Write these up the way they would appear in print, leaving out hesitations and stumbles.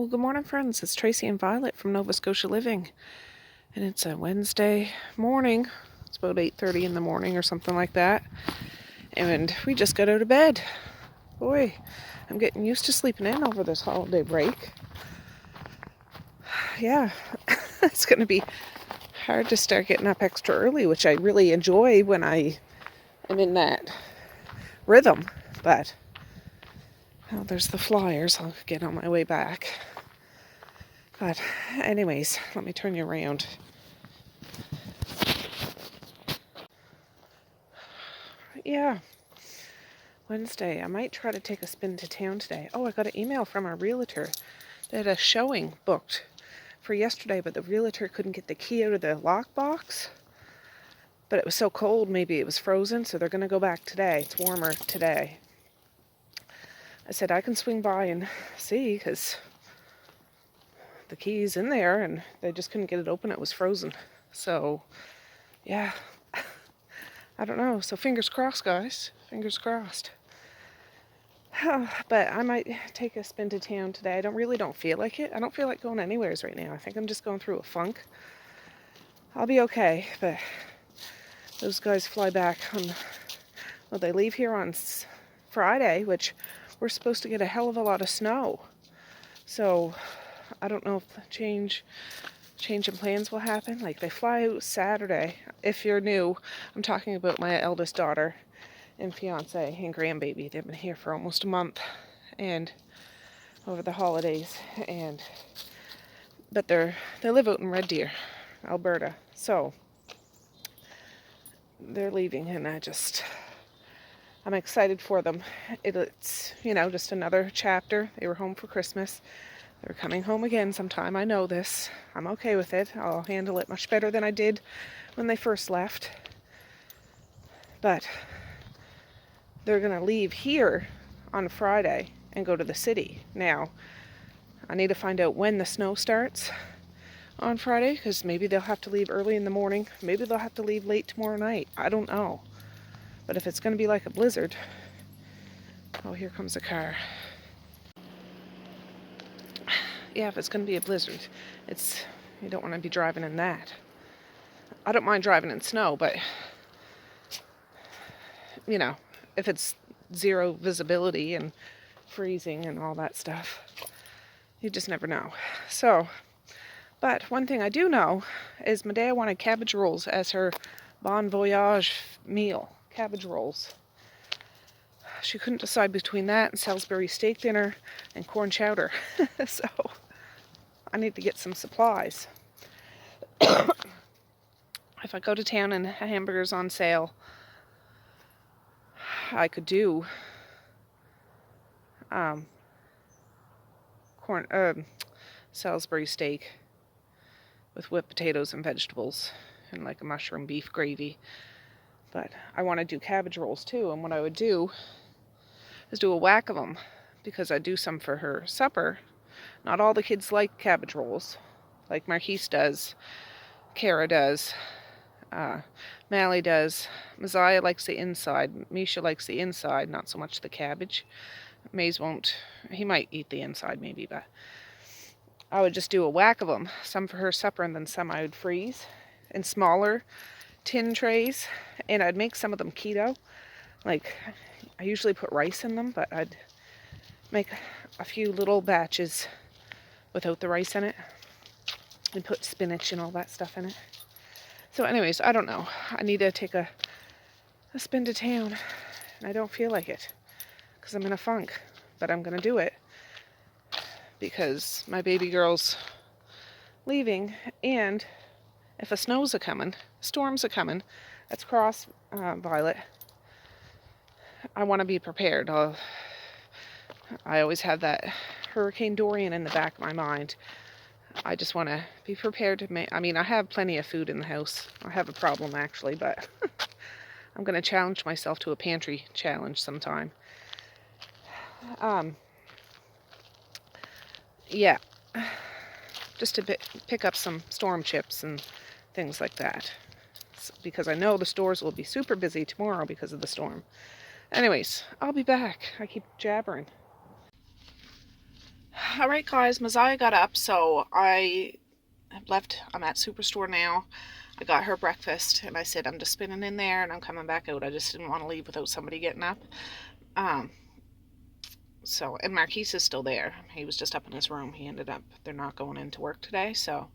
Well, good morning, friends. It's Tracey and Violet from Nova Scotia Living, and it's a Wednesday morning. It's about 8:30 in the morning or something like that, and we just got out of bed. Boy, I'm getting used to sleeping in over this holiday break. Yeah, it's going to be hard to start getting up extra early, which I really enjoy when I am in that rhythm, but oh, there's the flyers. I'll get on my way back. But anyways, let me turn you around. Yeah, Wednesday. I might try to take a spin to town today. Oh, I got an email from our realtor. They had a showing booked for yesterday, but the realtor couldn't get the key out of the lockbox. But it was so cold, maybe it was frozen, so they're going to go back today. It's warmer today. I said I can swing by and see, because the key's in there, and they just couldn't get it open. It was frozen. So, yeah. I don't know. So fingers crossed, guys. Fingers crossed. But I might take a spin to town today. I really don't feel like it. I don't feel like going anywheres right now. I think I'm just going through a funk. I'll be okay, but those guys fly back on, well, they leave here on Friday, which we're supposed to get a hell of a lot of snow. So I don't know if change in plans will happen. Like, they fly out Saturday. If you're new, I'm talking about my eldest daughter and fiance and grandbaby. They've been here for almost a month, and over the holidays, but they live out in Red Deer, Alberta. So they're leaving, and I'm excited for them. It's just another chapter. They were home for Christmas. They're coming home again sometime. I know this. I'm okay with it. I'll handle it much better than I did when they first left. But they're going to leave here on Friday and go to the city. Now, I need to find out when the snow starts on Friday, because maybe they'll have to leave early in the morning. Maybe they'll have to leave late tomorrow night. I don't know. But if it's going to be like a blizzard... Oh, here comes a car. Yeah, if it's going to be a blizzard, you don't want to be driving in that. I don't mind driving in snow, but if it's zero visibility and freezing and all that stuff, you just never know. So, but one thing I do know is Medea wanted cabbage rolls as her bon voyage meal. Cabbage rolls. She couldn't decide between that and Salisbury steak dinner and corn chowder. So I need to get some supplies. If I go to town and a hamburger's on sale, I could do Salisbury steak with whipped potatoes and vegetables and like a mushroom beef gravy. But I want to do cabbage rolls too, and what I would do is do a whack of them, because I do some for her supper. Not all the kids like cabbage rolls, like Marquise does, Kara does, Mally does. Messiah likes the inside. Misha likes the inside, not so much the cabbage. Maze won't. He might eat the inside maybe, but I would just do a whack of them. Some for her supper, and then some I would freeze in smaller tin trays, and I'd make some of them keto. Like, I usually put rice in them, but I'd make a few little batches without the rice in it and put spinach and all that stuff in it. So anyways, I don't know. I need to take a spin to town, and I don't feel like it because I'm in a funk, but I'm going to do it because my baby girl's leaving, and if a snow's a-coming, storms a-coming, that's cross, Violet, I want to be prepared. I always have that Hurricane Dorian in the back of my mind. I just want to be prepared to I have plenty of food in the house. I have a problem, actually, but I'm going to challenge myself to a pantry challenge sometime. Yeah. Just to pick up some storm chips and things like that. Because I know the stores will be super busy tomorrow because of the storm. Anyways, I'll be back. I keep jabbering. All right, guys, Messiah got up, so I have left. I'm at Superstore now. I got her breakfast, and I said I'm just spinning in there, and I'm coming back out. I just didn't want to leave without somebody getting up. Um, and Marquise is still there. He was just up in his room. He ended up, they're not going into work today, so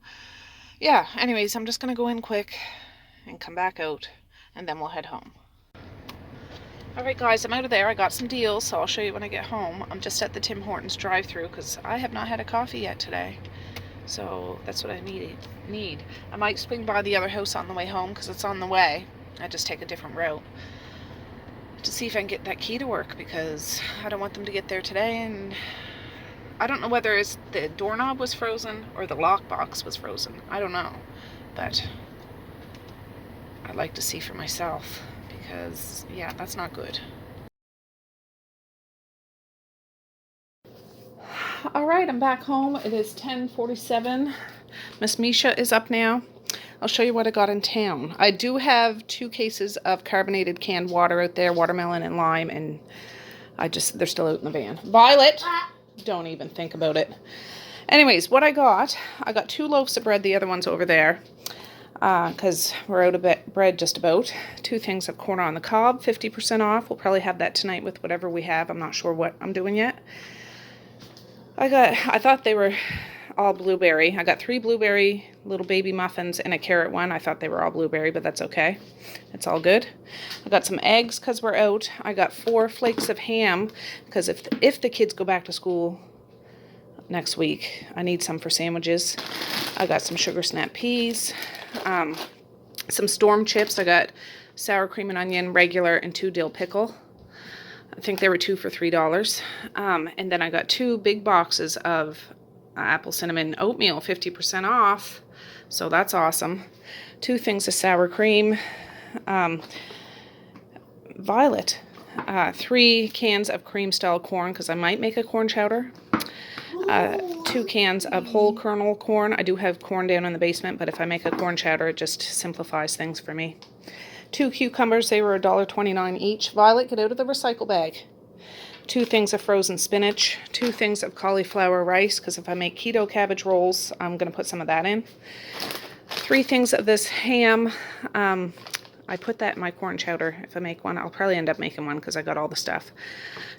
yeah. Anyways, I'm just gonna go in quick and come back out, and then we'll head home. Alright guys, I'm out of there. I got some deals, so I'll show you when I get home. I'm just at the Tim Hortons drive-thru because I have not had a coffee yet today. So that's what I need. I might swing by the other house on the way home because it's on the way. I just take a different route to see if I can get that key to work because I don't want them to get there today, and I don't know whether it's the doorknob was frozen or the lockbox was frozen. I don't know, but I'd like to see for myself because, yeah, that's not good. All right, I'm back home. It is 10:47. Miss Misha is up now. I'll show you what I got in town. I do have 2 cases of carbonated canned water out there, watermelon and lime, and they're still out in the van. Violet, don't even think about it. Anyways, what I got 2 loaves of bread. The other one's over there because we're out of bread just about. 2 things of corn on the cob, 50% off. We'll probably have that tonight with whatever we have. I'm not sure what I'm doing yet. I thought they were all blueberry. I got 3 blueberry little baby muffins and a carrot one. I thought they were all blueberry, but that's okay. It's all good. I got some eggs because we're out. I got 4 flakes of ham because if the kids go back to school next week, I need some for sandwiches. I got some sugar snap peas, some storm chips. I got sour cream and onion, regular, and 2 dill pickle. I think they were 2 for $3. And then I got 2 big boxes of apple cinnamon oatmeal, 50% off. So that's awesome. 2 things of sour cream. Violet. 3 cans of cream style corn because I might make a corn chowder. 2 cans of whole kernel corn. I do have corn down in the basement, but if I make a corn chowder, it just simplifies things for me. 2 cucumbers, they were $1.29 each. Violet, get out of the recycle bag. 2 things of frozen spinach. 2 things of cauliflower rice, because if I make keto cabbage rolls, I'm going to put some of that in. 3 things of this ham. I put that in my corn chowder. If I make one, I'll probably end up making one because I got all the stuff.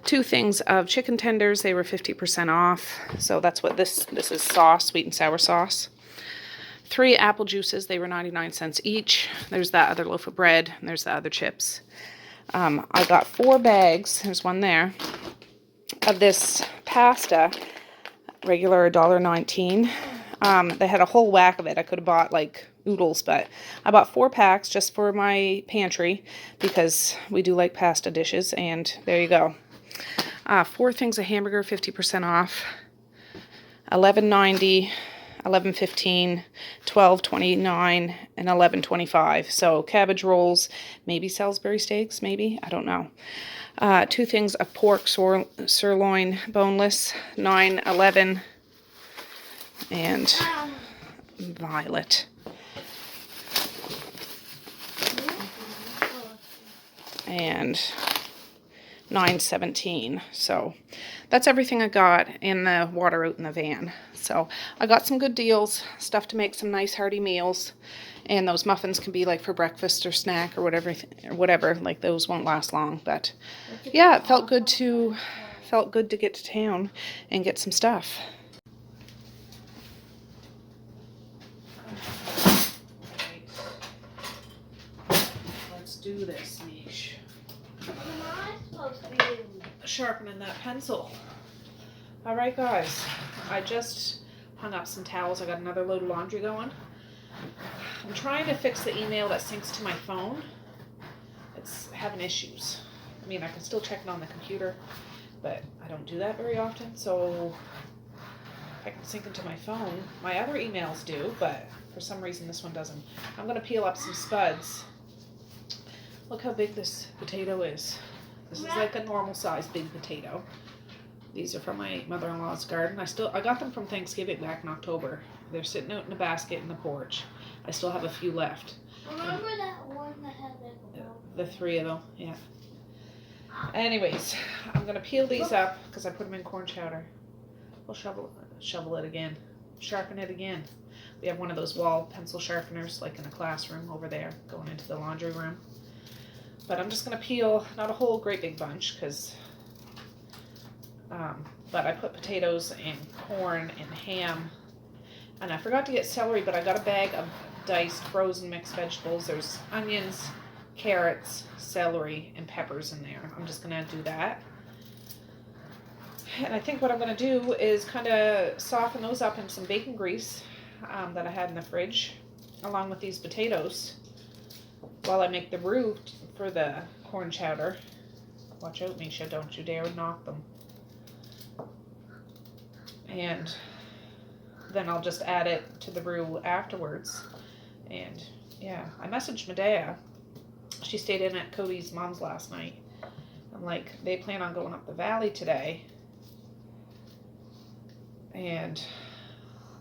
2 things of chicken tenders. They were 50% off. So that's what this is, sauce, sweet and sour sauce. 3 apple juices, they were 99 cents each. There's that other loaf of bread, and there's the other chips. I got 4 bags, there's one there, of this pasta, regular $1.19. They had a whole whack of it. I could have bought like oodles, but I bought 4 packs just for my pantry because we do like pasta dishes, and there you go. 4 things of hamburger, 50% off, $11.90. $11.15, $12.29, and $11.25. So cabbage rolls, maybe Salisbury steaks, maybe, I don't know. 2 things of pork sirloin, boneless, $9.11, and Violet. And $9.17. So that's everything I got in the water out in the van. So I got some good deals, stuff to make some nice hearty meals, and those muffins can be like for breakfast or snack or whatever. Like those won't last long, but yeah, it felt good to get to town and get some stuff. Let's do this, Niche. Sharpening that pencil. All right, guys, I just hung up some towels. I got another load of laundry going. I'm trying to fix the email that syncs to my phone. It's having issues. I mean, I can still check it on the computer, but I don't do that very often. So if I can sync into my phone, my other emails do, but for some reason this one doesn't. I'm going to peel up some spuds. Look how big this potato is. This is like a normal size big potato. These are from my mother-in-law's garden. I got them from Thanksgiving back in October. They're sitting out in a basket in the porch. I still have a few left. Remember that one that had the 3 of them, yeah. Anyways, I'm gonna peel these up because I put them in corn chowder. We'll shovel it again. Sharpen it again. We have one of those wall pencil sharpeners like in the classroom over there going into the laundry room. But I'm just going to peel, not a whole great big bunch, because, but I put potatoes and corn and ham. And I forgot to get celery, but I got a bag of diced frozen mixed vegetables. There's onions, carrots, celery, and peppers in there. I'm just going to do that. And I think what I'm going to do is kind of soften those up in some bacon grease that I had in the fridge, along with these potatoes, while I make the roux for the corn chowder. Watch out, Misha, don't you dare knock them. And then I'll just add it to the roux afterwards. And yeah, I messaged Medea. She stayed in at Cody's mom's last night. I'm like, they plan on going up the valley today. And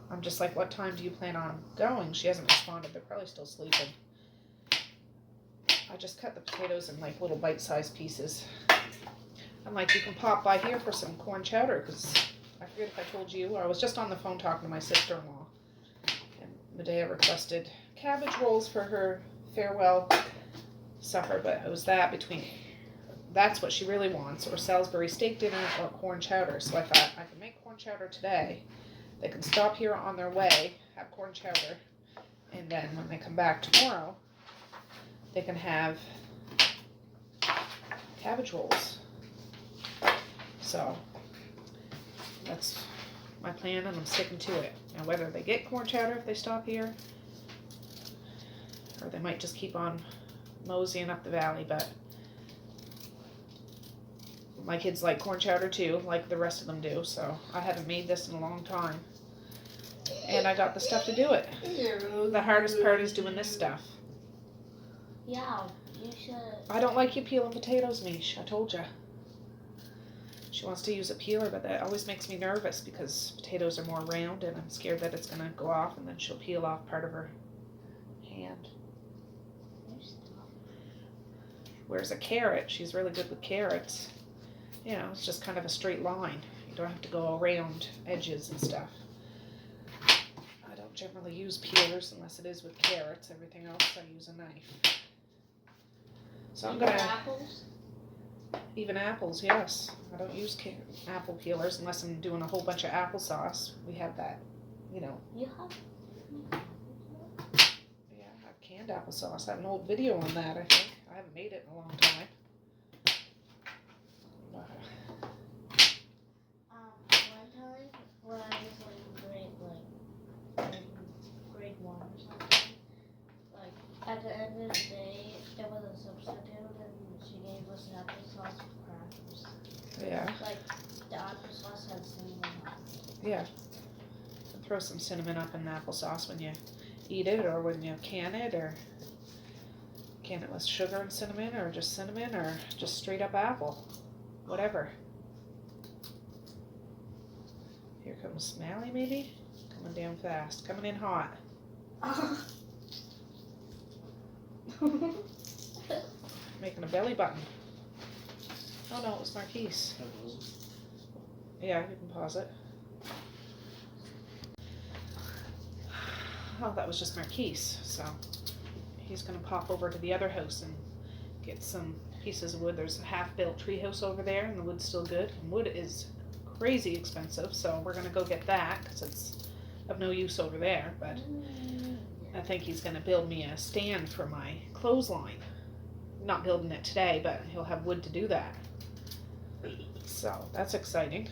I'm just like, what time do you plan on going? She hasn't responded. They're probably still sleeping. I just cut the potatoes in like little bite-sized pieces. I'm like, you can pop by here for some corn chowder, because I forget if I told you, or I was just on the phone talking to my sister-in-law. And Medea requested cabbage rolls for her farewell supper, but it was that between, that's what she really wants, or Salisbury steak dinner or corn chowder. So I thought I can make corn chowder today. They can stop here on their way, have corn chowder, and then when they come back tomorrow, they can have cabbage rolls. So that's my plan, and I'm sticking to it. Now whether they get corn chowder if they stop here, or they might just keep on moseying up the valley, but my kids like corn chowder too, like the rest of them do, so I haven't made this in a long time. And I got the stuff to do it. The hardest part is doing this stuff. Yeah, you should. I don't like you peeling potatoes, Mish. I told you. She wants to use a peeler, but that always makes me nervous because potatoes are more round, and I'm scared that it's going to go off, and then she'll peel off part of her hand. Whereas a carrot, she's really good with carrots. You know, it's just kind of a straight line. You don't have to go around edges and stuff. I don't generally use peelers unless it is with carrots. Everything else I use a knife. So I'm gonna apples? even apples, yes. I don't use apple peelers unless I'm doing a whole bunch of applesauce. We have that, you know. You have? Yeah, I have canned applesauce. I have an old video on that, I think. I haven't made it in a long time. One time when I was in grade 1 or something, like at the end of the day, there was a substitute and she gave us applesauce with crackers. Yeah. Like the applesauce had cinnamon on it. Yeah. And throw some cinnamon up in the applesauce when you eat it, or when you can it, or can it with sugar and cinnamon, or just cinnamon, or just straight up apple. Whatever. Here comes Smiley, maybe? Coming down fast. Coming in hot. Making a belly button. Oh no, it was Marquise. Yeah, you can pause it. Oh, that was just Marquise, so he's gonna pop over to the other house and get some pieces of wood. There's a half-built treehouse over there, and the wood's still good. And wood is crazy expensive, so we're gonna go get that because it's of no use over there. But I think he's gonna build me a stand for my clothesline. Not building it today, but he'll have wood to do that. So that's exciting.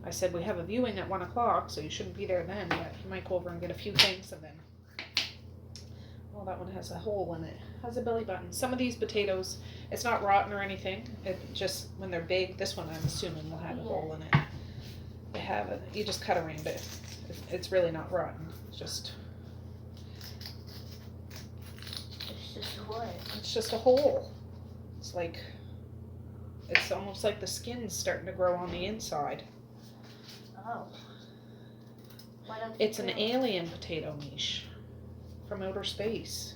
I said we have a viewing at 1 o'clock, so you shouldn't be there then, but you might go over and get a few things, and then, well, that one has a hole in it. Has a belly button. Some of these potatoes, it's not rotten or anything. It just, when they're big, this one I'm assuming will have a hole in it. They have it. You just cut around it. It's really not rotten. It's just what? It's just a hole. It's like, it's almost like the skin's starting to grow on the inside. Oh. It's an alien potato, Mish, from outer space.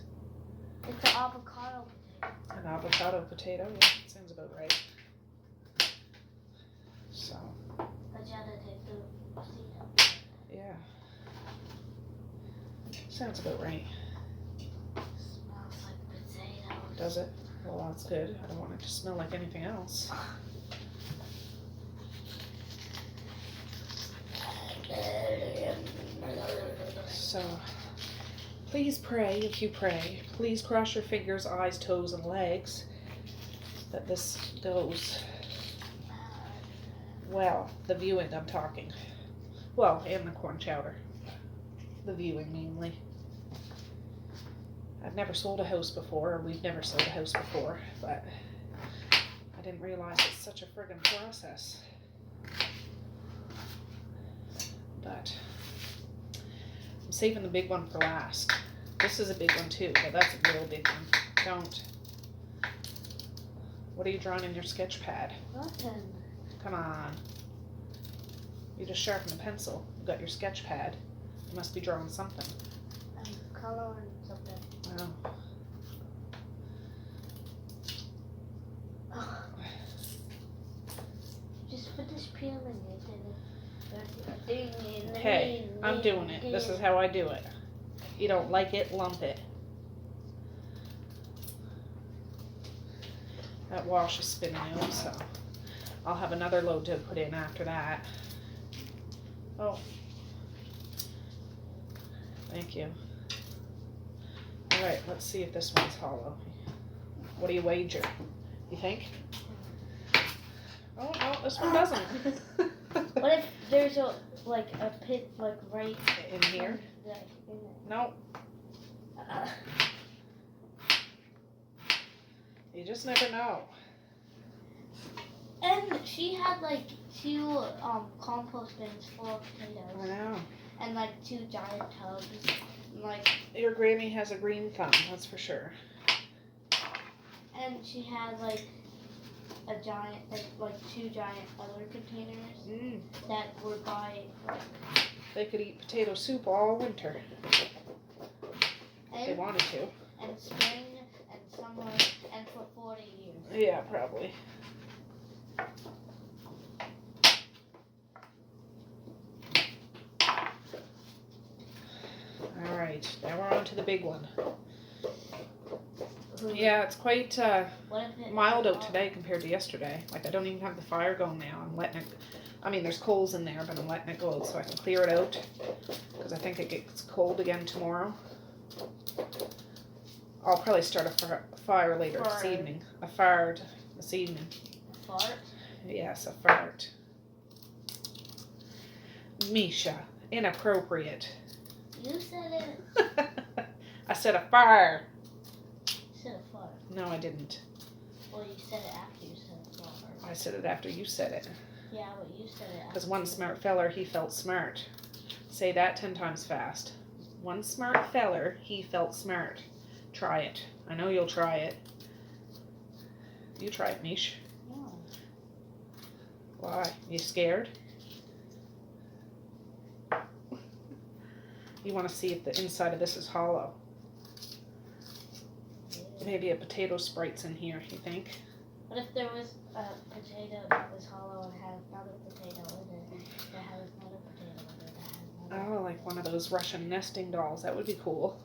It's an avocado potato. An avocado potato, yeah, sounds about right. So. I But you had to take the seat out. Yeah. Sounds about right. Smells like potatoes. Does it? Well, that's good. I don't want it to smell like anything else. So, please pray, if you pray, please cross your fingers, eyes, toes, and legs that this goes well. The viewing, I'm talking. Well, and the corn chowder. The viewing mainly. I've never sold a house before, or we've never sold a house before, but I didn't realize it's such a friggin' process. But I'm saving the big one for last. This is a big one too, but that's a real big one. Don't. What are you drawing in your sketch pad? Nothing. Come on. You just sharpened a pencil. You got your sketch pad. You must be drawing something. I'm coloring something. Wow. Just put this peeling it. Okay, I'm doing it. This is how I do it. You don't like it, lump it. That wash is spinning out, so I'll have another load to put in after that. Oh. Thank you. Alright, let's see if this one's hollow. What do you wager? You think? Oh, no, this one doesn't. What if there's a pit right In here? like in it? No. You just never know. And she had like 2 compost bins full of potatoes. I know. And like 2 giant tubs. And, like, Your granny has a green thumb, that's for sure. and she had like a giant, like 2 giant other containers that were by like. They could eat potato soup all winter if they wanted to. And spring and summer and for 40 years. Yeah, probably. Alright, now we're on to the big one. Yeah, it's quite mild out today compared to yesterday. Like, I don't even have the fire going now. I'm letting it, I mean, there's coals in there, but I'm letting it go out so I can clear it out. Because I think it gets cold again tomorrow. I'll probably start a fire later this evening. A fart this evening. A fart? Yes, a fart. Misha, inappropriate. You said it. I said a fire. You said a fart. No, I didn't. Well, you said it after you said a fart. I said it after you said it. Yeah, but you said it after. Because one smart feller, he felt smart. Say that 10 times fast. One smart feller, he felt smart. Try it. I know you'll try it. You try it, Mish. No. Why? You scared? You want to see if the inside of this is hollow. Maybe a potato sprite's in here, you think? What if there was a potato that was hollow and had another potato in it that had another potato in it that had another? Oh, like one of those Russian nesting dolls. That would be cool.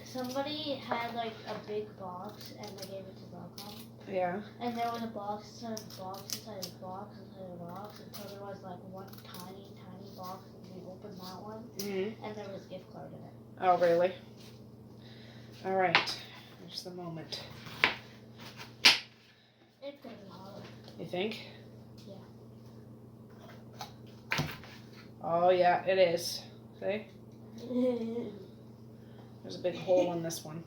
Somebody had like a big box and they gave it to Malcolm. Yeah. And there was a box inside a box inside a box inside a box until there was like one tiny box and we opened that one and there was a gift card in it. Oh, really? All right. Here's the moment. It could be hollow. You think? Yeah. Oh, yeah, it is. See? There's a big hole in this one.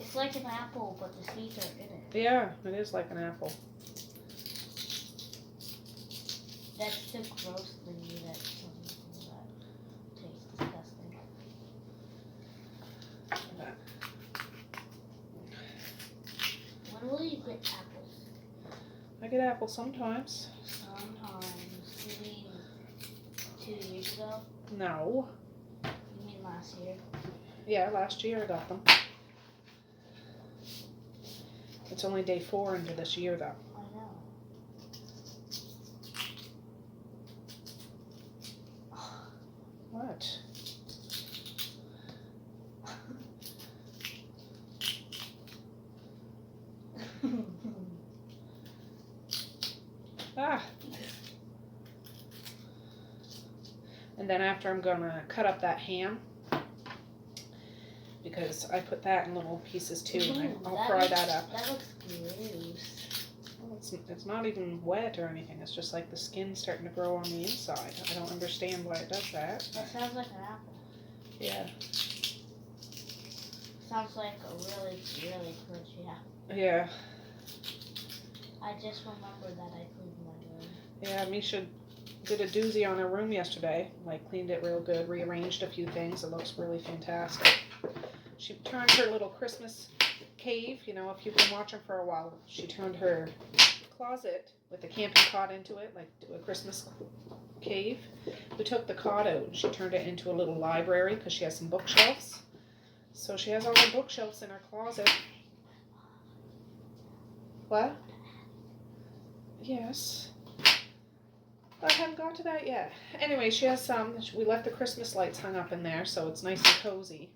It's like an apple, but the seeds are in it. Yeah, it is like an apple. That's the gross thing that some people that tastes disgusting. When will you get apples? I get apples sometimes. Sometimes. You mean 2 years ago? No. You mean last year? Yeah, last year I got them. It's only day 4 into this year, though. I know. What? Ah. And then after I'm gonna cut up that ham because I put that in little pieces too, and I'll fry that up. That looks gross. Well, it's not even wet or anything. It's just like the skin starting to grow on the inside. I don't understand why it does that. That sounds like an apple. Yeah. Sounds like a really, really crunchy apple. Yeah. I just remembered that I cleaned my room. Yeah, Misha did a doozy on her room yesterday. Like, cleaned it real good, rearranged a few things. It looks really fantastic. She turned her little Christmas cave, you know, if you've been watching for a while, she turned her closet with the camping cot into it, like to a Christmas cave. We took the cot out and she turned it into a little library because she has some bookshelves. So she has all her bookshelves in her closet. What? Yes. I haven't got to that yet. Anyway, she has some. We left the Christmas lights hung up in there, so it's nice and cozy.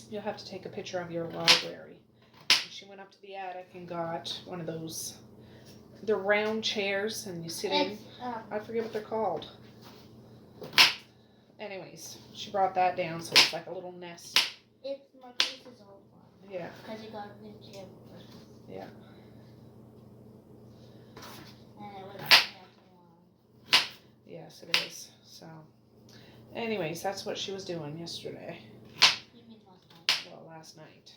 You'll have to take a picture of your library. And she went up to the attic and got one of those. They're round chairs, and you sit in. I forget what they're called. Anyways, she brought that down, so it's like a little nest. It's my niece's old one. Yeah. Because he got a new chair for Christmas. Yeah. And it was Yes, it is. So, anyways, that's what she was doing yesterday. You mean last night? Well, last night.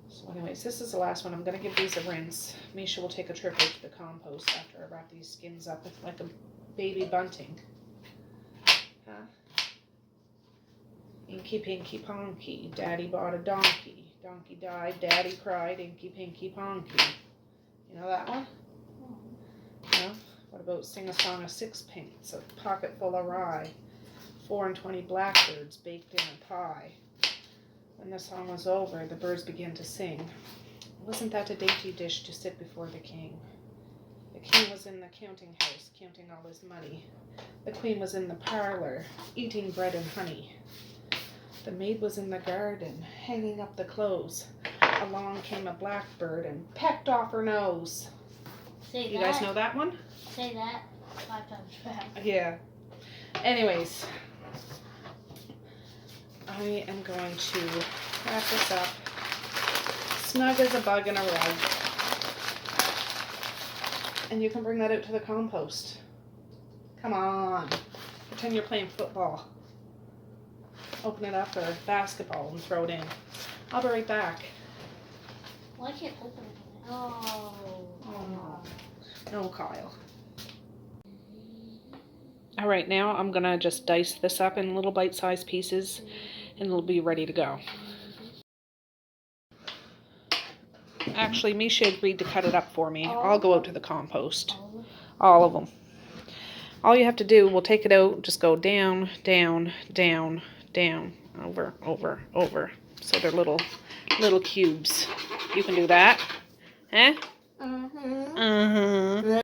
So anyways, this is the last one. I'm going to give these a rinse. Misha will take a trip out to the compost after I wrap these skins up with like a baby bunting. Huh? Inky Pinky Ponky. Daddy bought a donkey. Donkey died. Daddy cried. Inky Pinky Ponky. You know that one? No? What about sing a song of sixpence, a pocket full of rye, 4 and 20 blackbirds baked in a pie. When the song was over, the birds began to sing. Wasn't that a dainty dish to sit before the king? The king was in the counting house, counting all his money. The queen was in the parlor, eating bread and honey. The maid was in the garden, hanging up the clothes. Along came a blackbird and pecked off her nose. Say You that. guys know that one? Say that 5 times fast. Yeah. Anyways, I am going to wrap this up. Snug as a bug in a rug. And you can bring that out to the compost. Come on. Pretend you're playing football. Open it up, or basketball, and throw it in. I'll be right back. Well, I can't open it. Oh. Oh, no, Kyle. Alright, now I'm going to just dice this up in little bite-sized pieces, and it'll be ready to go. Actually, Misha agreed to cut it up for me. I'll go out to the compost. All of them. All you have to do, we'll take it out, just go down, down, down, down, over, over, over. So they're little cubes. You can do that. Eh? Mm-hmm. Uh-huh.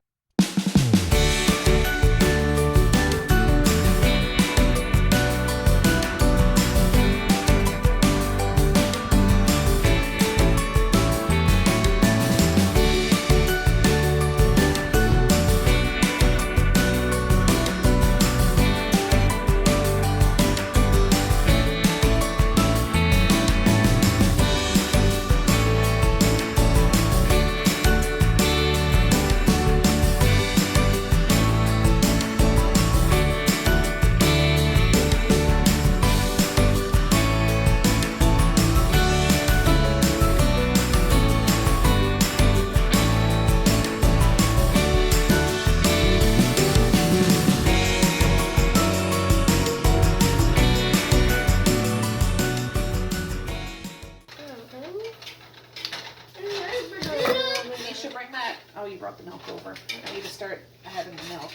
Oh, you brought the milk over. I need to start having the milk.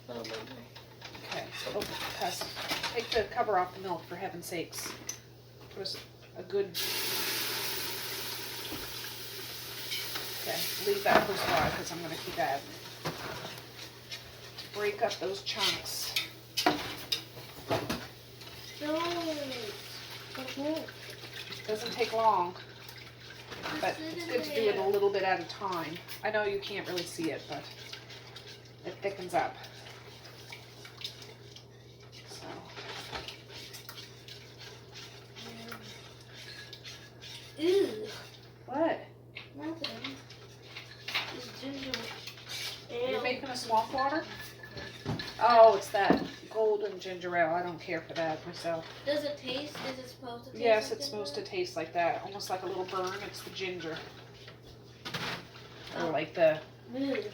Okay, so take the cover off the milk, for heaven's sakes. Put a good leave that close by because I'm going to keep adding. Break up those chunks. Doesn't take long, but it's good to do it a little bit at a time. I know you can't really see it, but it thickens up. So. Ew. What? Nothing. It's ginger. You're making a swamp water? Oh, it's that golden ginger ale. I don't care for that myself. Does it taste? Is it supposed to taste? Yes, like it's supposed ginger? to taste like that. Almost like a little burn. It's the ginger. Or like the... Ew. These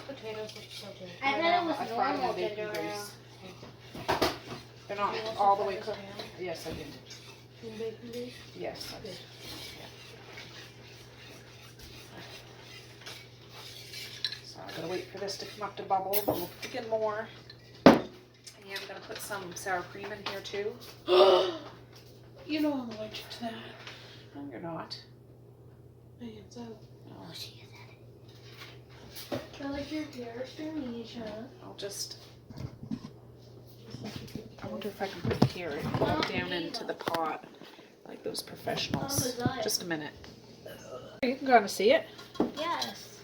potatoes look so good. I know, thought it I was fried normal them in bacon ginger ale. grease. They're not You also all the fried way this cooked. ham Yes, I did. in bacon grease? Yes, I did. So I'm gonna wait for this to come up to bubble. Then we'll thicken more. And I'm gonna put some sour cream in here too. You know I'm allergic to that. No, you're not. My hands out. No, I like your hair, Misha. I'll just. I wonder if I can put it here and put it down into the pot like those professionals. Just a minute. You can kind of see it. Yes.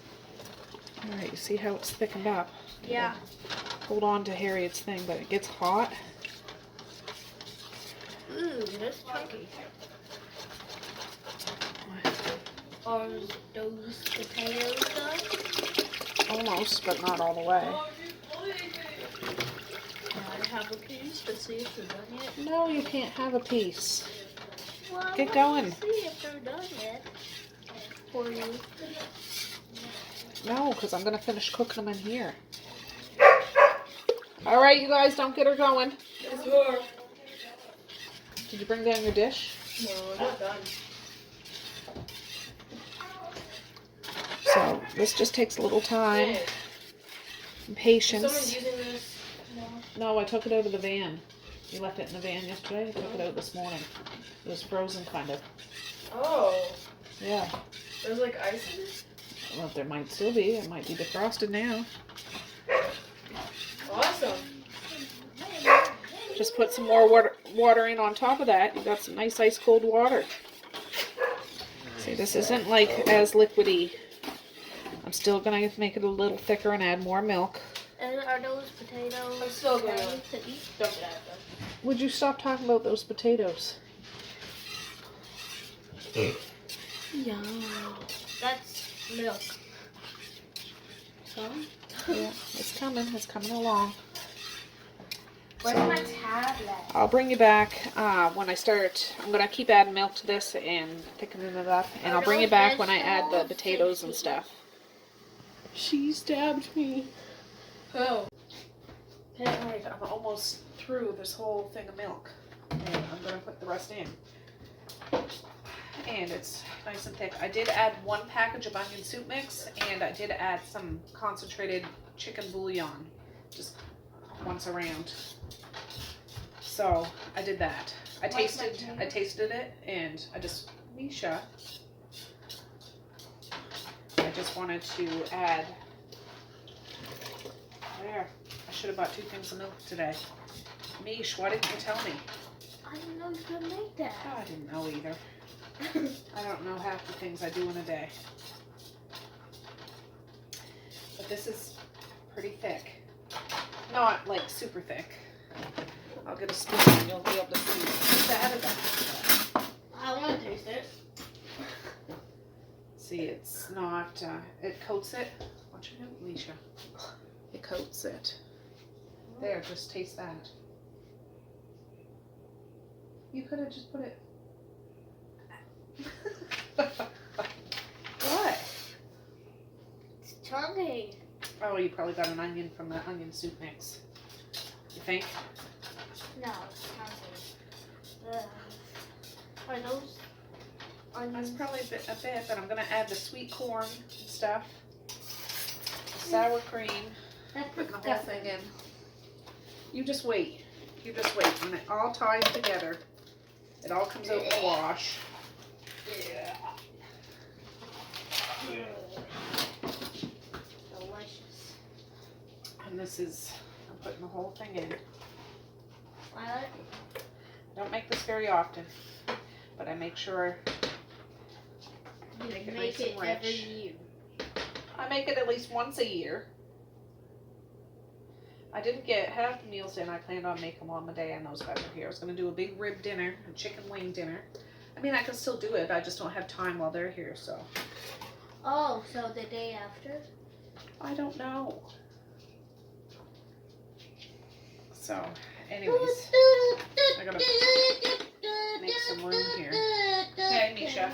All right, you see how it's thickened up? Yeah. Hold on to Harriet's thing, but it gets hot. Ooh, that's chunky. Are those potatoes done? Almost, but not all the way. Can I have a piece to see if they're done yet? No, you can't have a piece. Well, I Get wanna going. See if they're done yet. For you. No, because I'm going to finish cooking them in here. All right, you guys, don't get her going. It's her. Did you bring down your dish? No, I'm not done. So this just takes a little time Hey, and is patience. someone using this? No, I took it out of the van. You left it in the van yesterday. I took it out this morning. It was frozen, kind of. Oh, Yeah. there's like ice in it? Well, there might still be. It might be defrosted now. Awesome. Just put some more water in on top of that. You got some nice ice cold water. See, this isn't like as liquidy. I'm still gonna make it a little thicker and add more milk. And are those potatoes I'm still going ready on. to eat? Don't get at them. Would you stop talking about those potatoes? Yeah. That's milk. Some? Yeah, it's coming. It's coming along. Where's my tablet? I'll bring you back when I start. I'm gonna keep adding milk to this and thickening it up, and I'll bring you back when I add the potatoes and stuff. She stabbed me. Oh. Alright, I'm almost through this whole thing of milk, and I'm gonna put the rest in. And it's nice and thick. I did add 1 package of onion soup mix, and I did add some concentrated chicken bouillon, just once around. So I did that. I tasted it, and Misha, I just wanted to add. There, I should have bought 2 things of milk today. Mish, why didn't you tell me? I didn't know you could make that. Oh, I didn't know either. I don't know half the things I do in a day. But this is pretty thick. Not like super thick. I'll get a spoon and you'll be able to see the out of that. I want to taste it. See, it's not, it coats it. Watch it out, Alicia. It coats it. There, just taste that. You could have just put it. What? It's chunky. Oh, you probably got an onion from the onion soup mix. You think? No, it's chunky. Are those That's onions? probably a bit, but I'm gonna add the sweet corn and stuff. Sour cream. That's Put the whole thing in. You just wait. You just wait. When it all ties together, it all comes out in the wash. And this is, I'm putting the whole thing in. Violet? I don't make this very often, but I make sure You Make it make nice and it every rich. year. I make it at least once a year. I didn't get half the meals in. I planned on making them on the day and those guys were here. I was going to do a big rib dinner, a chicken wing dinner. I mean, I can still do it. I just don't have time while they're here, so. Oh, so the day after? I don't know. So, anyways, I gotta make some room here. Okay, Misha.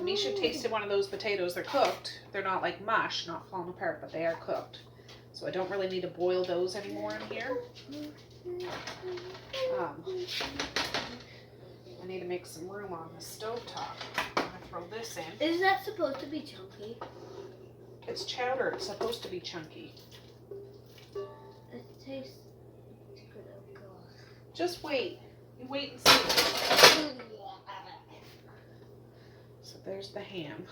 Misha tasted one of those potatoes. They're cooked. They're not like mush, not falling apart, but they are cooked. So I don't really need to boil those anymore in here. I need to make some room on the stovetop. I'm gonna throw this in. Is that supposed to be chunky? It's chowder. It's supposed to be chunky. It tastes good. Oh god. Just wait. You wait and see. So there's the ham.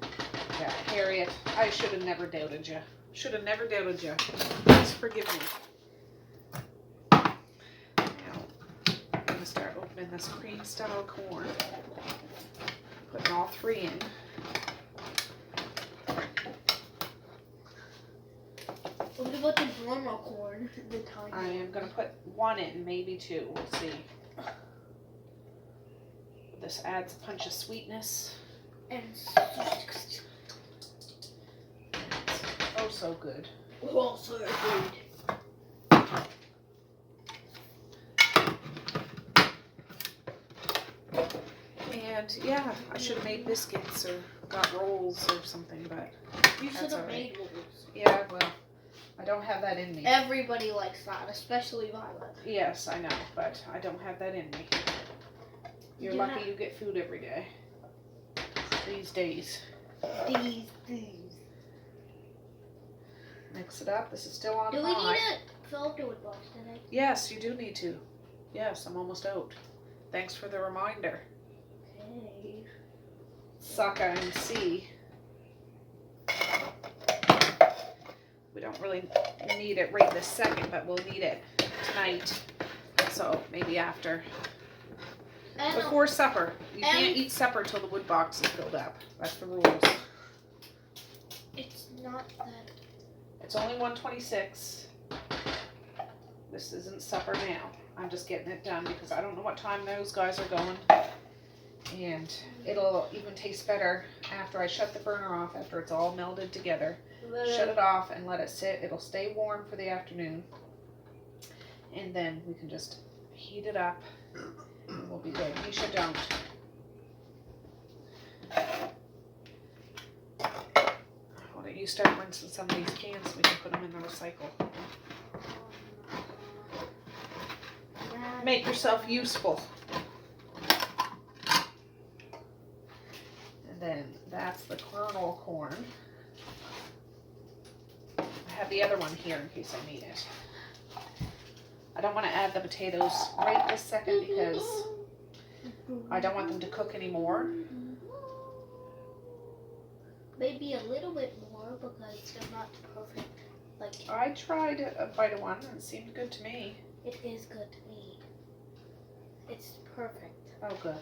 Yeah, Harriet, I should have never doubted you. Should have never doubted you. Please forgive me. Now, I'm going to start opening this cream style corn. Putting all 3 in. What about the normal corn? The tiny I am going to put 1 in, maybe 2. We'll see. This adds a punch of sweetness. and Oh, so good. also agreed. And yeah, I should have made biscuits or got rolls or something, but You should That's have all right. made rolls. yeah, well, I don't have that in me. Everybody likes that, especially Violet. Yes, I know, but I don't have that in me. You're Yeah. lucky you get food every day. These days. These. Mix it up. This is still on Do we high. need to fill up the wood box today? Yes, you do need to. Yes, I'm almost out. Thanks for the reminder. Okay. Sucker and see. We don't really need it right this second, but we'll need it tonight. So maybe after. And Before supper. You and- can't eat supper till the wood box is filled up. That's the rules. it's not that. It's only 1:26. This isn't supper now. I'm just getting it done because I don't know what time those guys are going. And it'll even taste better after I shut the burner off, after it's all melded together. Shut it off and let it sit. It'll stay warm for the afternoon. And then we can just heat it up and we'll be good. Misha, don't. Why don't you start rinsing some of these cans so we can put them in the recycle. Make yourself useful. And then that's the kernel corn. I have the other one here in case I need it. I don't want to add the potatoes right this second because I don't want them to cook anymore. Maybe a little bit more because they're not perfect. Like, I tried a bite of one and it seemed good to me. it is good to me. It's perfect. Oh, good.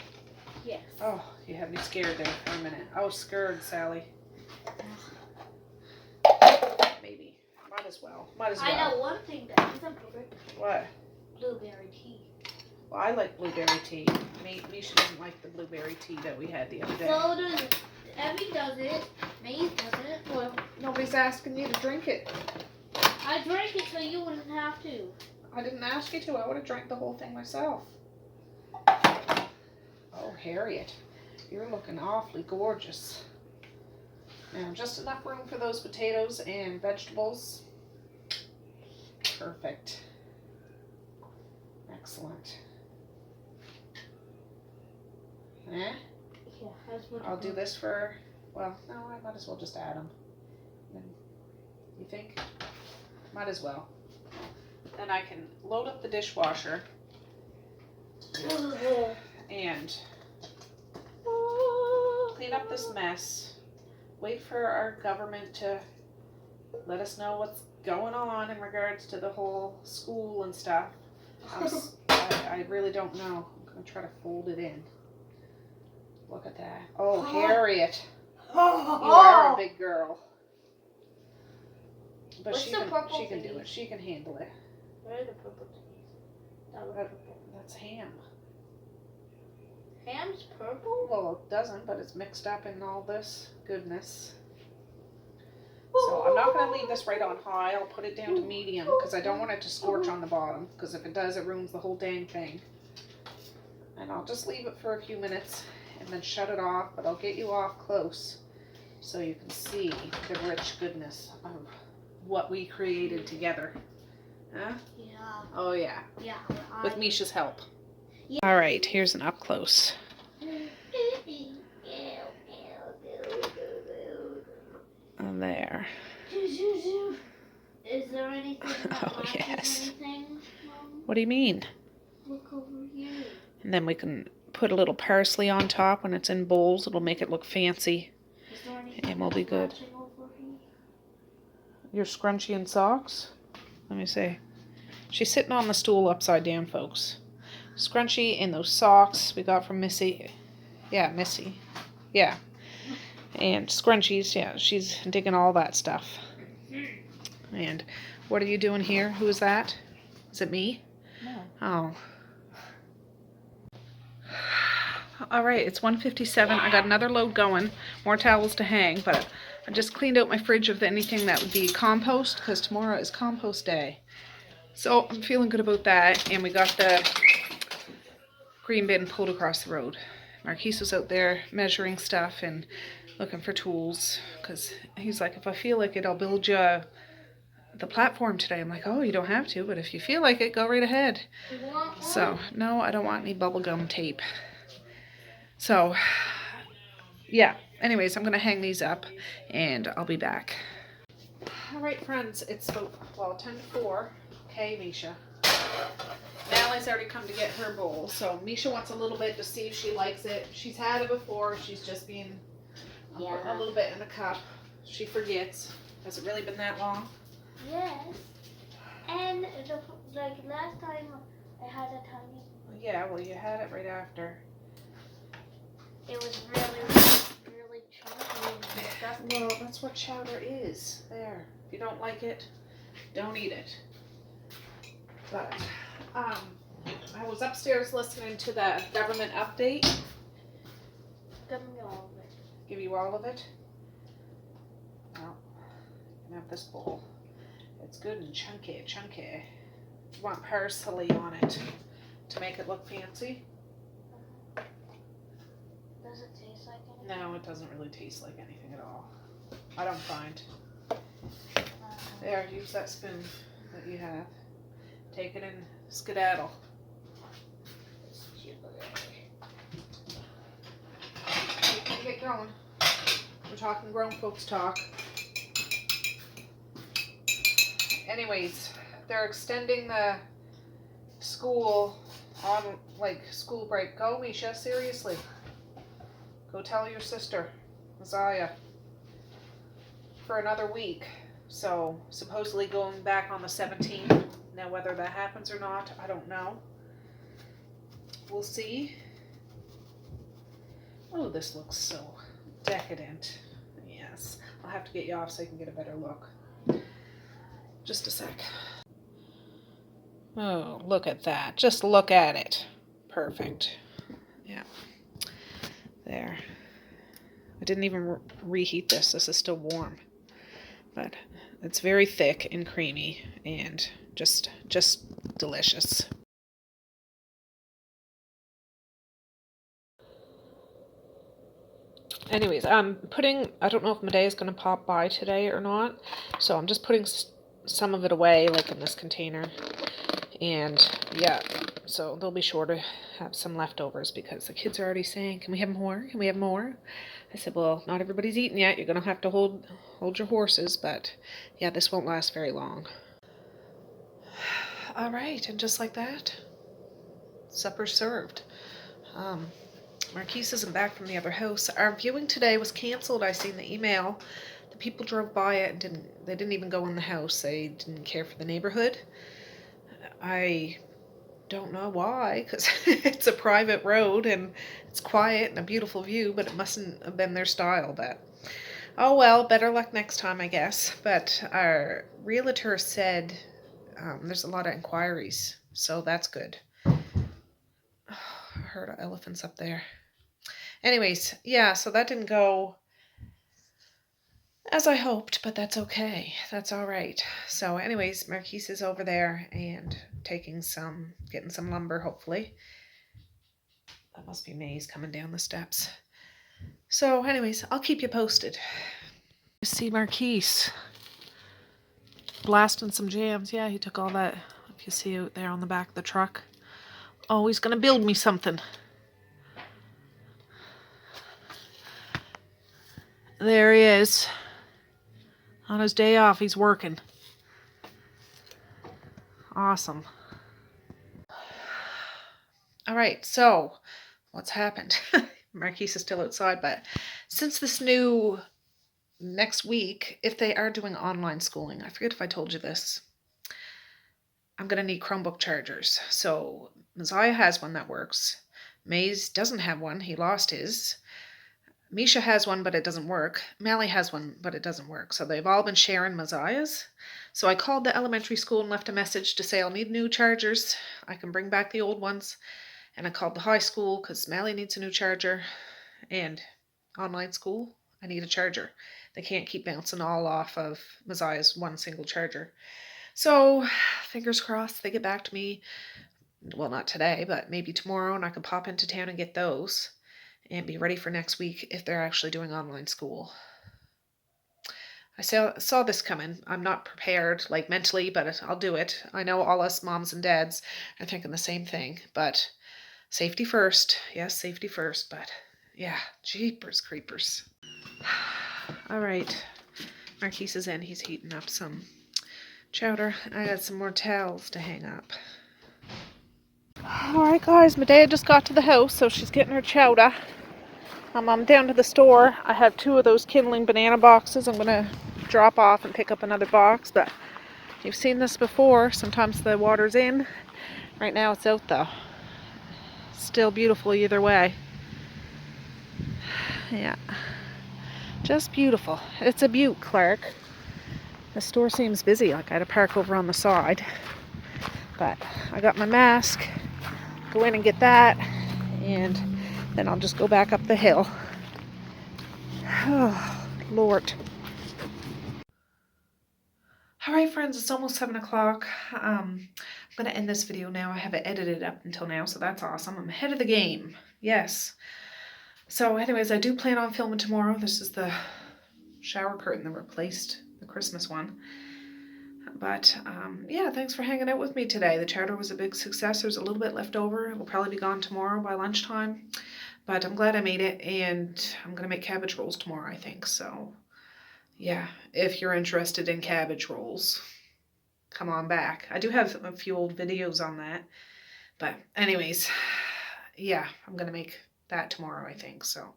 Yes. Oh, you had me scared there for a minute. I was scared, Sally. Maybe. Might as well. Might as well. I know one thing that isn't perfect. What? Blueberry tea. Well, I like blueberry tea. Misha doesn't like the blueberry tea that we had the other day. So does Abby does it. Maeve doesn't. Well, nobody's asking you to drink it. I drank it so you wouldn't have to. I didn't ask you to. I would have drank the whole thing myself. Oh, Harriet, you're looking awfully gorgeous. Now, just enough room for those potatoes and vegetables. Perfect. Excellent. Eh? Yeah, that's what I'll do this for, well, no, I might as well just add them. Then, you think? Might as well. Then I can load up the dishwasher and clean up this mess, wait for our government to let us know what's going on in regards to the whole school and stuff. I really don't know. I'm gonna try to fold it in. Look at that. Oh, Harriet, you are a big girl. But What's she the can purple do thingy? it. She can handle it. Where are the purple things? That's ham. Ham's purple? Well, it doesn't, but it's mixed up in all this goodness. So I'm not going to leave this right on high. I'll put it down to medium because I don't want it to scorch on the bottom, because if it does, it ruins the whole dang thing. And I'll just leave it for a few minutes and then shut it off, but I'll get you off close so you can see the rich goodness of what we created together. Huh? Yeah. Oh yeah. Yeah. With Misha's help. Yeah. All right, here's an up close. And there. Is there anything that Oh, matches yes. anything, Mom? What do you mean? Look over here. And then we can put a little parsley on top when it's in bowls. It'll make it look fancy. Is there anything And we'll be good. matching over here? Your scrunchie and socks? Let me see. She's sitting on the stool upside down, folks. Scrunchie and those socks we got from Missy. Yeah, Missy. Yeah. And scrunchies, yeah, she's digging all that stuff. And what are you doing here? Who is that? Is it me? No. Oh. All right, it's 1:57. I got another load going. More towels to hang, but I just cleaned out my fridge of anything that would be compost, because tomorrow is compost day. So I'm feeling good about that. And we got the green bin pulled across the road. Marquise was out there measuring stuff and looking for tools, because he's like, if I feel like it, I'll build you the platform today. I'm like, oh, you don't have to, but if you feel like it, go right ahead. You want one? So, no, I don't want any bubblegum tape. So, yeah. Anyways, I'm going to hang these up, and I'll be back. All right, friends. It's about, well, 10 to 4. Okay, Misha. Natalie's already come to get her bowl. So, Misha wants a little bit to see if she likes it. She's had it before. She's just being a little bit in a cup. She forgets. Has it really been that long? Yes. And like last time I had a tiny. Yeah, well, you had it right after. It was really chunky and disgusting. Well, that's what chowder is. There. If you don't like it, don't eat it. But, I was upstairs listening to the government update. Give me all of it. Give you all of it? Well, you can have this bowl. It's good and chunky. You want parsley on it to make it look fancy? Does it taste like anything? No, it doesn't really taste like anything at all. I don't find. There, use that spoon that you have. Take it and skedaddle. You can get going. We're talking grown folks talk. Anyways, they're extending the school on, like, school break. Go, Misha, seriously. Go tell your sister, Messiah, for another week. So, supposedly going back on the 17th. Now, whether that happens or not, I don't know. We'll see. Oh, this looks so decadent. Yes. I'll have to get you off so you can get a better look. Just a sec. Oh, look at that. Just look at it. Perfect. Yeah. There. I didn't even reheat this. This is still warm. But it's very thick and creamy and just delicious. Anyways, I'm putting, I don't know if Medea's going to pop by today or not, so I'm just putting some of it away, like in this container, and yeah, so they'll be sure to have some leftovers, because the kids are already saying, can we have more? Can we have more? I said, well, not everybody's eaten yet, you're going to have to hold your horses, but yeah, this won't last very long. All right, and just like that, supper's served. Marquise isn't back from the other house. Our viewing today was cancelled. I seen the email. The people drove by it and they didn't even go in the house. They didn't care for the neighborhood. I don't know why, because it's a private road and it's quiet and a beautiful view, but it mustn't have been their style. But oh well, better luck next time, I guess. But our realtor said there's a lot of inquiries, so that's good. I heard elephants up there. Anyways, yeah, so that didn't go as I hoped, but that's okay. That's all right. So anyways, Marquise is over there and getting some lumber, hopefully. That must be Maze coming down the steps. So anyways, I'll keep you posted. See Marquise blasting some jams. Yeah, he took all that, if you see out there on the back of the truck. Oh, he's gonna build me something. There he is. On his day off, he's working. Awesome. All right, so what's happened? Marquise is still outside, but since this new next week, if they are doing online schooling, I forget if I told you this, I'm going to need Chromebook chargers. So Messiah has one that works. Maze doesn't have one. He lost his. Misha has one, but it doesn't work. Mally has one, but it doesn't work. So they've all been sharing Messiah's. So I called the elementary school and left a message to say I'll need new chargers. I can bring back the old ones. And I called the high school because Mally needs a new charger. And online school, I need a charger. They can't keep bouncing all off of Messiah's one single charger. So fingers crossed they get back to me. Well, not today, but maybe tomorrow, and I can pop into town and get those and be ready for next week if they're actually doing online school. I saw this coming. I'm not prepared, like mentally, but I'll do it. I know all us moms and dads are thinking the same thing, but safety first. Yes, safety first, but yeah, jeepers creepers. All right, Marquise is in. He's heating up some chowder. I got some more towels to hang up. Alright guys, Medea just got to the house, so she's getting her chowder. I'm down to the store. I have 2 of those kindling banana boxes. I'm going to drop off and pick up another box, but you've seen this before. Sometimes the water's in. Right now it's out though. Still beautiful either way. Yeah. Just beautiful. It's a beaut, Clark. The store seems busy, like I had to park over on the side. But I got my mask. Go in and get that, and then I'll just go back up the hill. Oh, Lord. Alright friends, it's almost 7 o'clock. I'm going to end this video now. I have it edited up until now, so that's awesome. I'm ahead of the game. Yes. So anyways, I do plan on filming tomorrow. This is the shower curtain that replaced the Christmas one. But yeah, thanks for hanging out with me today. The chowder was a big success. There's a little bit left over. It will probably be gone tomorrow by lunchtime. But I'm glad I made it, and I'm going to make cabbage rolls tomorrow, I think. So yeah, if you're interested in cabbage rolls, come on back. I do have a few old videos on that. But anyways, yeah, I'm going to make that tomorrow, I think. So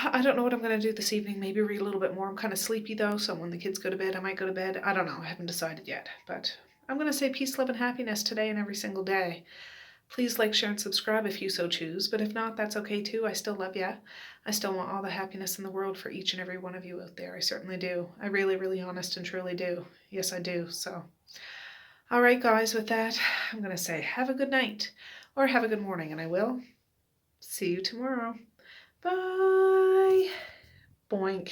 I don't know what I'm going to do this evening. Maybe read a little bit more. I'm kind of sleepy though, so when the kids go to bed, I might go to bed. I don't know. I haven't decided yet. But I'm going to say peace, love, and happiness today and every single day. Please like, share, and subscribe if you so choose. But if not, that's okay too. I still love ya. I still want all the happiness in the world for each and every one of you out there. I certainly do. I really, really honest and truly do. Yes, I do. So, all right, guys, with that, I'm going to say have a good night or have a good morning, and I will see you tomorrow. Bye. Boink.